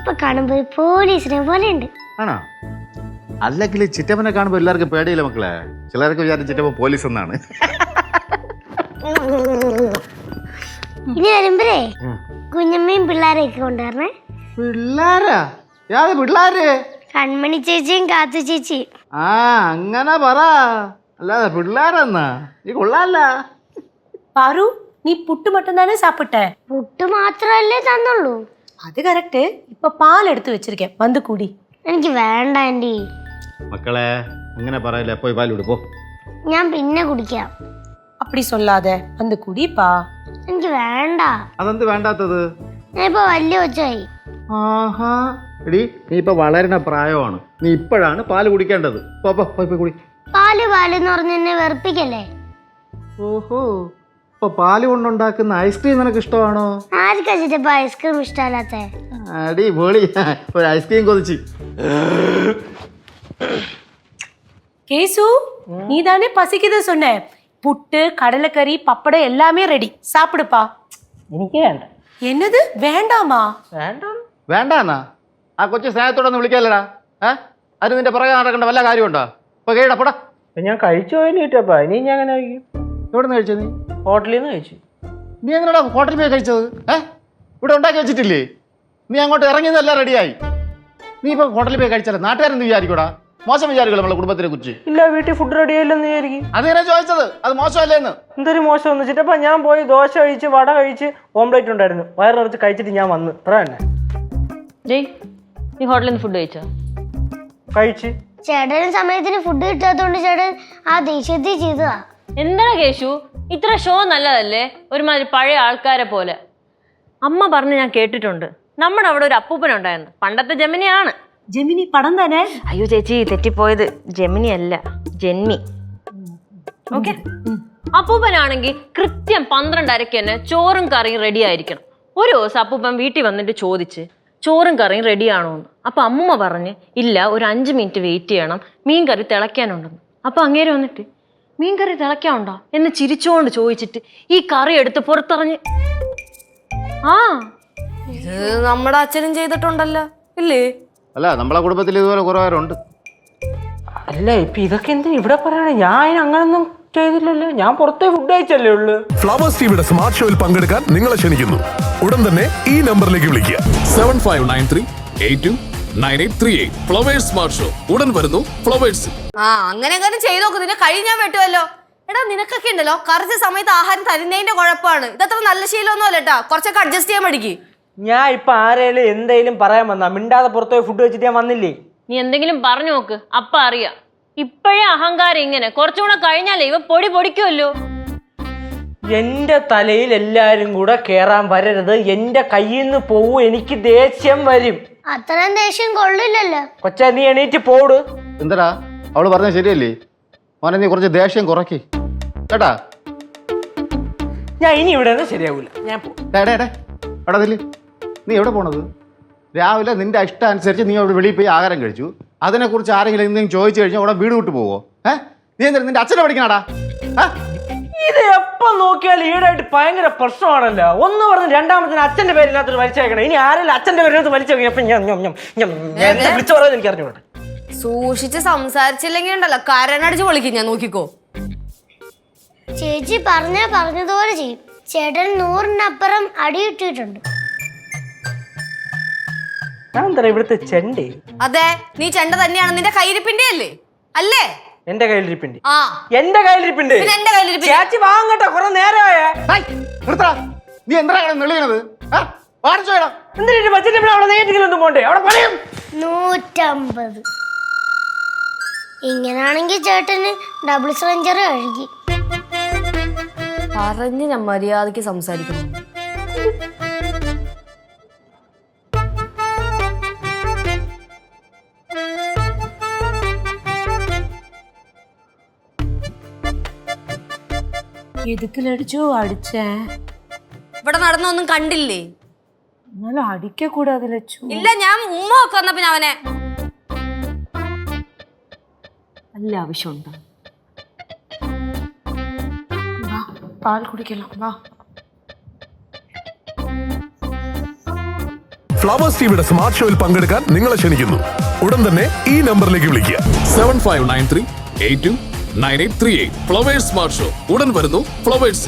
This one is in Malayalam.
ഇപ്പൊ കാണുമ്പോ പോലീസിനെ പോലെ ഉണ്ട്. ആണോ? അല്ലെങ്കിൽ ചിറ്റപ്പനെ കാണുമ്പോ എല്ലാവർക്കും പേടിയില്ല മക്കളെ. ചിലർക്ക് വിചാരിച്ച ചിറ്റപ്പൻ പോലീസ് എന്നാണ്. ഇനി വരുമ്പോഴേ കുഞ്ഞമ്മയും പിള്ളേരെയൊക്കെ കൊണ്ടുവരണേ. പിള്ളേരാ? യാത് പിള്ളേര്? കൺമണി ചേച്ചിയും കാത്തു ചേച്ചിയും. ആ അങ്ങനെ പറ, അല്ലാതെ പിള്ളേരെന്നാ? നീ കൊള്ളാല്ല. பாரு நீ புட்டு மட்டும் தானே சாப்பிட்ட? പുട്ട് മാത്രല്ലേ തന്നുള്ളൂ. அது கரெக்ட். இப்ப பால் எடுத்து வச்சிருக்கேன், வந்து குடி. എനിക്ക് വേണ്ട ആന്റി. മക്കളെ അങ്ങനെ പറയില്ല, പോയി പാൽ വിടുപ്പോ. ഞാൻ പിന്നെ കുടിക്കാം. அப்படி சொல்லாத, வந்து குடிப்பா. എനിക്ക് വേണ്ട. അതെന്ത് വേണ്ടാത്തത്? ഞാൻ ഇപ്പൊ വലിയ കൊച്ചായി. ആഹാ എടി, നീ ഇപ്പൊ വളരുന്ന പ്രായമാണ്. നീ ഇപ്പോഴാണ് പാല് കുടിക്കേണ്ടത്. പോയി കുടി. പാല് പാലെന്ന് പറഞ്ഞ് എന്നെ വെറുപ്പിക്കല്ലേ. ഓഹോ, ഇപ്പൊ പാല് കൊണ്ടുണ്ടാക്കുന്ന ഐസ്ക്രീം നിനക്ക് ഇഷ്ടമാണോ? ആർക്കാ ചിറ്റപ്പ ഐസ്ക്രീം ഇഷ്ടമല്ലാത്ത? അടി പൊളി, ഒരു ഐസ്ക്രീം കൊതിച്ച്. கேசு, நீ தானே பசிக்குது சொன்ன. புட்டு, கடலைக்கறி, பப்படம் எல்லாமே ரெடி. சாப்பிடுப்பா. എനിക്ക് വേണ്ട. என்னது வேண்டாமா? വേണ്ടാന്ന്. വേണ്ടാന്നാ? ആ കൊച്ചു സ്നേഹത്തോടെ ഒന്ന് വിളിക്കാല്ലടാ. അത് നിന്റെ പുറകെ നടക്കേണ്ട വല്ല കാര്യമുണ്ടോ? ഇപ്പൊ കേടപ്പടാ. ഞാൻ കഴിച്ചു പോയിട്ടാ. ഇനി ഞാൻ അങ്ങനെ കഴിക്കും. എവിടെ നിന്ന് കഴിച്ചത് നീ? ഹോട്ടലിൽ നിന്ന് കഴിച്ചു. നീ എങ്ങനെയാ ഹോട്ടലിൽ പോയി കഴിച്ചത്? ഇവിടെ ഉണ്ടാക്കി വെച്ചിട്ടില്ലേ? നീ അങ്ങോട്ട് ഇറങ്ങിയതെല്ലാം റെഡിയായി. നീ ഇപ്പൊ ഹോട്ടലിൽ പോയി കഴിച്ചാലേ നാട്ടുകാരെന്ത് വിചാരിക്കൂടാ? മോശം വിചാരിക്കുമല്ലോ നമ്മളെ കുടുംബത്തിനെ കുറിച്ച്. ഇല്ല, വീട്ടിൽ ഫുഡ് റെഡി ആയില്ലെന്ന് വിചാരിക്കും. അതിനെ ചോദിച്ചത്, അത് മോശമല്ലേന്ന്. എന്തൊരു മോശം എന്ന് വെച്ചിട്ടപ്പ ഞാൻ പോയി ദോശ കഴിച്ച് വട കഴിച്ച് ഓംപ്ലേറ്റ് ഉണ്ടായിരുന്നു. വയറ് നിറച്ച് കഴിച്ചിട്ട് ഞാൻ വന്ന്. അത്ര തന്നെ. നീ ഹോട്ടലിൽ നിന്ന് ഫുഡ് കഴിച്ചോ? കഴിച്ച്. ചേട്ടന് സമയത്തിന് ഫുഡ് കിട്ടാത്തോണ്ട് ചേട്ടൻ ആ ദേഷ്യത്തിൽ ചെയ്തതാ. എന്താ കേശു, ഇത്ര ഷോ നല്ലതല്ലേ? ഒരുമാതിരി പഴയ ആൾക്കാരെ പോലെ. അമ്മ പറഞ്ഞ് ഞാൻ കേട്ടിട്ടുണ്ട്, നമ്മുടെ അവിടെ ഒരു അപ്പൂപ്പനുണ്ടായിരുന്നു. പണ്ടത്തെ ജമിനിയാണ്. ஜெமினி படம் தானே? അയ്യോ ചേച്ചി, തെറ്റിപ്പോയത്. ജെമിനി അല്ല, ജെന്മി. ഓക്കെ. അപ്പൂപ്പനാണെങ്കിൽ കൃത്യം 12:30 തന്നെ ചോറും കറിയും റെഡി ആയിരിക്കണം. ഒരു ദിവസം അപ്പൂപ്പൻ വീട്ടിൽ വന്നിട്ട് ചോദിച്ച് ചോറും കറിയും റെഡിയാണോ എന്ന്. അപ്പൊ അമ്മൂമ്മ പറഞ്ഞ് ഇല്ല, ഒരു 5 മിനിറ്റ് വെയിറ്റ് ചെയ്യണം, മീൻ കറി തിളയ്ക്കാനുണ്ടെന്ന്. അപ്പൊ അങ്ങേര് വന്നിട്ട് മീൻ കറി തിളയ്ക്കാനുണ്ടോ എന്ന് ചിരിച്ചോണ്ട് ചോദിച്ചിട്ട് ഈ കറി എടുത്ത് പുറത്തറിഞ്ഞ്. ആ ഇത് നമ്മുടെ അച്ഛനും ചെയ്തിട്ടുണ്ടല്ലോ ഇല്ലേ? അല്ല, നമ്മളെ കുടുംബത്തിൽ ഇതുപോലെ കുറെ പേരുണ്ട്. അല്ല, ഇപ്പൊ ഇതൊക്കെ എന്തിനാ ഇവിടെ പറയണേ? ഞാൻ അങ്ങനൊന്നും ചെയ്തില്ലല്ലോ. ഞാൻ പുറത്തെ ഫുഡ് കഴിച്ചല്ലേ ഉള്ളു. ഫ്ലവേഴ്സ് ടിവിയുടെ സ്മാർട്ട് ഷോയിൽ പങ്കെടുക്കാൻ നിങ്ങളെ ക്ഷണിക്കുന്നു. ഉടൻ തന്നെ ഈ നമ്പറിലേക്ക് വിളിക്കുക. 7593829838. ഫ്ലവേഴ്സ് സ്മാർട്ട് ഷോ ഉടൻ വരുന്നു ഫ്ലവേഴ്സ്. അങ്ങനെ ചെയ്തു നോക്ക്. നിന്നെ കഴിഞ്ഞാൽ പറ്റുമല്ലോ. എടാ, നിനക്കൊക്കെ ഉണ്ടല്ലോ കറക്റ്റ് സമയത്ത് ആഹാരം തരുന്നതിന്റെ കുഴപ്പമാണ്. ഇതത്ര നല്ല ശീലമൊന്നും അല്ല കേട്ടാ. കുറച്ചൊക്കെ അഡ്ജസ്റ്റ് ചെയ്യാൻ പഠിക്ക്. ഞാൻ ഇപ്പൊ ആരേലും എന്തേലും പറയാൻ വന്നാ മിണ്ടാതെ പുറത്തുപോയി ഫുഡ് വെച്ചിട്ട് ഞാൻ വന്നില്ലേ? നീ എന്തെങ്കിലും പറഞ്ഞു നോക്ക്, അപ്പ അറിയാം. ഇപ്പോഴേ അഹങ്കാരം ഇങ്ങനെ, കുറച്ചുകൂടെ കഴിഞ്ഞാലേ ഇവ പൊടി പൊടിക്കുമല്ലോ. എന്റെ തലയിൽ എല്ലാരും കൂടെ കേറാൻ വരരുത്. എന്റെ കയ്യിൽ നിന്ന് പോവും. എനിക്ക് ദേഷ്യം വരും. അത്രയും ദേഷ്യം കൊള്ളില്ലല്ലോ. കൊച്ചാ, നീ എണീറ്റ് പോട്. എന്തടാ അവള് പറഞ്ഞത് ശരിയല്ലേ? മോനെ, നീ കുറച്ച് ദേഷ്യം കുറയ്ക്ക് കേട്ടാ. ഞാൻ ഇനി ഇവിടെ നിന്ന് ശരിയാവൂല. ഞാൻ എടാ നില്ല്. നീ എവിടെ പോണത്? രാവിലെ നിന്റെ ഇഷ്ടം അനുസരിച്ച് നീ അവിടെ വെളിയിൽ പോയി ആഹാരം കഴിച്ചു. അതിനെക്കുറിച്ച് ആരെങ്കിലും എന്തെങ്കിലും ചോദിച്ചു കഴിഞ്ഞാൽ അവിടെ വീട് വിട്ടു പോവോ? നീ എന്താ നിന്റെ അച്ഛനെ പഠിക്കണാടാ? ഇത് എപ്പം നോക്കിയാലും ഈടായിട്ട് ഭയങ്കര പ്രശ്നമാണല്ലോ. ഒന്ന് പറഞ്ഞ് രണ്ടാമത്തിന് അച്ഛന്റെ പേരിനകത്ത് വലിച്ചേക്കണം. ഇനി ആരെങ്കിലും അച്ഛന്റെ പേരിനകത്ത് വലിച്ചേക്കണം. വിളിച്ചു പറയാൻ എനിക്ക് അറിഞ്ഞോട്ടെ. സൂക്ഷിച്ച് സംസാരിച്ചില്ലെങ്കിൽ ഉണ്ടല്ലോ കരനടിച്ച് പൊളിക്കും ഞാൻ. നോക്കിക്കോ. ചേച്ചി പറഞ്ഞതുപോലെ ചെയ്യും. ചേട്ടൻ 100-നപ്പുറം അടി ഇട്ടിട്ടുണ്ട്. ഞാൻ എന്താ ഇവിടുത്തെ ചെണ്ടേ? അതെ, നീ ചെണ്ട തന്നെയാണ്. നിന്റെ കയ്യിരിപ്പിന്റെ അല്ലേ? അല്ലേ? എന്റെ കയ്യിലിരിപ്പിണ്ട്. ആ, എന്റെ കയ്യിലിരിപ്പിണ്ട്. എന്റെ കയ്യിലിരിപ്പിണ്ട്. ചേച്ചി വാങ്ങട്ടെ, കുറെ നേരമായ. നീ എന്താ നെളിയണത്? എന്തിനാ ബജറ്റ് അവിടെ നേരിട്ടൊന്നും പോണ്ടേ? അവിടെ പണിയും 150. ഇങ്ങനാണെങ്കിൽ ചേട്ടന് ഡബിൾ സെഞ്ചറി കഴുകി. പറഞ്ഞ് ഞാൻ മര്യാദക്ക് സംസാരിക്കണം. எதுக்கு லடிச்சோ அடிச்சேன். ഇവിടെ നടന്നൊന്നും കണ്ടില്ലേ? എന്നാലും അടിക്ക കൂടാതെ ലച്ചു. ഇല്ല, ഞാൻ ഉമ്മ ഒക്കെ വന്ന പിന്നെ അവനെ നല്ല ആവശ്യമുണ്ടോ? പാൽ കുടിക്കണം വാ. ഫ്ലവേഴ്സ് ടിവിയുടെ സ്മാർട്ട് ഷോയിൽ പങ്കെടുക്കാൻ നിങ്ങളെ ക്ഷണിക്കുന്നു. ഉടൻ തന്നെ ഈ നമ്പറിലേക്ക് വിളിക്കുക. 7593829838. ഫ്ലവേഴ്സ് സ്മാർട്ട് ഷോ ഉടൻ വരുന്നു ഫ്ലവേഴ്സ്.